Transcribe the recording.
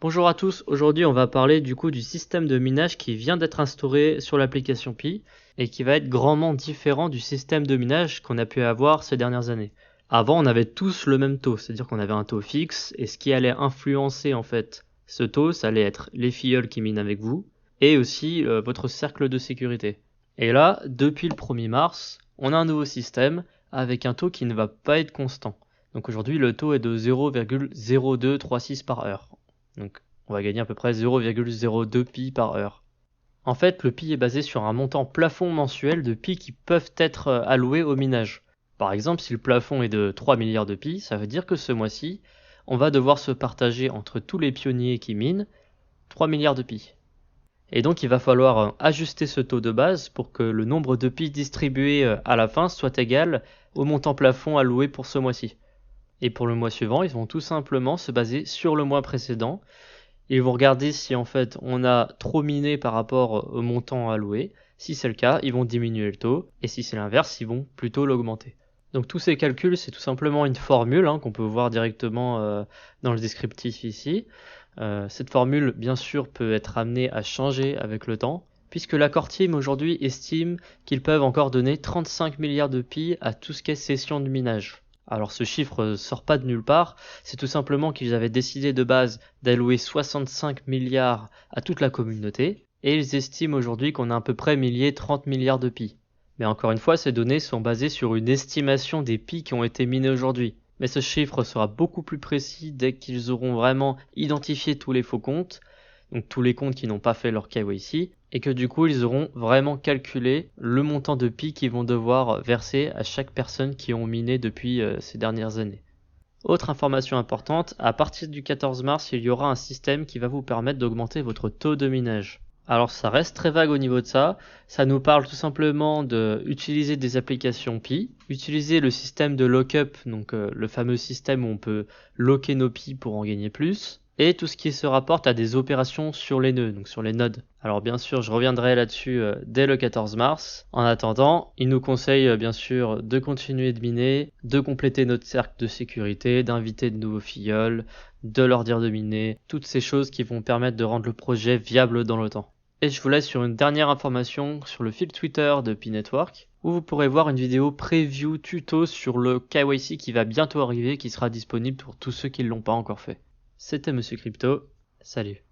Bonjour à tous, aujourd'hui on va parler du coup du système de minage qui vient d'être instauré sur l'application Pi et qui va être grandement différent du système de minage qu'on a pu avoir ces dernières années. Avant on avait tous le même taux, c'est-à-dire qu'on avait un taux fixe et ce qui allait influencer en fait ce taux, ça allait être les filleuls qui minent avec vous et aussi votre cercle de sécurité. Et là, depuis le 1er mars, on a un nouveau système avec un taux qui ne va pas être constant. Donc aujourd'hui le taux est de 0,0236 par heure. Donc on va gagner à peu près 0,02 pi par heure. En fait, le pi est basé sur un montant plafond mensuel de pi qui peuvent être alloués au minage. Par exemple, si le plafond est de 3 milliards de pi, ça veut dire que ce mois-ci, on va devoir se partager entre tous les pionniers qui minent 3 milliards de pi. Et donc il va falloir ajuster ce taux de base pour que le nombre de pi distribués à la fin soit égal au montant plafond alloué pour ce mois-ci. Et pour le mois suivant, ils vont tout simplement se baser sur le mois précédent. Ils vont regarder si en fait on a trop miné par rapport au montant alloué. Si c'est le cas, ils vont diminuer le taux. Et si c'est l'inverse, ils vont plutôt l'augmenter. Donc tous ces calculs, c'est tout simplement une formule qu'on peut voir directement dans le descriptif ici. Cette formule, bien sûr, peut être amenée à changer avec le temps, puisque la Core Team aujourd'hui estime qu'ils peuvent encore donner 35 milliards de pi à tout ce qui est session de minage. Alors ce chiffre sort pas de nulle part, c'est tout simplement qu'ils avaient décidé de base d'allouer 65 milliards à toute la communauté, et ils estiment aujourd'hui qu'on a à peu près 30 milliards de pi. Mais encore une fois, ces données sont basées sur une estimation des pi qui ont été minés aujourd'hui. Mais ce chiffre sera beaucoup plus précis dès qu'ils auront vraiment identifié tous les faux comptes, donc tous les comptes qui n'ont pas fait leur KYC, et que du coup ils auront vraiment calculé le montant de pi qu'ils vont devoir verser à chaque personne qui ont miné depuis ces dernières années. Autre information importante, à partir du 14 mars, il y aura un système qui va vous permettre d'augmenter votre taux de minage. Alors ça reste très vague au niveau de ça nous parle tout simplement d'utiliser des applications Pi, utiliser le système de lockup, donc le fameux système où on peut locker nos Pi pour en gagner plus, et tout ce qui se rapporte à des opérations sur les nœuds, donc sur les nodes. Alors bien sûr, je reviendrai là-dessus dès le 14 mars. En attendant, il nous conseille bien sûr de continuer de miner, de compléter notre cercle de sécurité, d'inviter de nouveaux filleuls, de leur dire de miner, toutes ces choses qui vont permettre de rendre le projet viable dans le temps. Et je vous laisse sur une dernière information sur le fil Twitter de Pi Network, où vous pourrez voir une vidéo preview tuto sur le KYC qui va bientôt arriver, qui sera disponible pour tous ceux qui ne l'ont pas encore fait. C'était Monsieur Crypto, salut.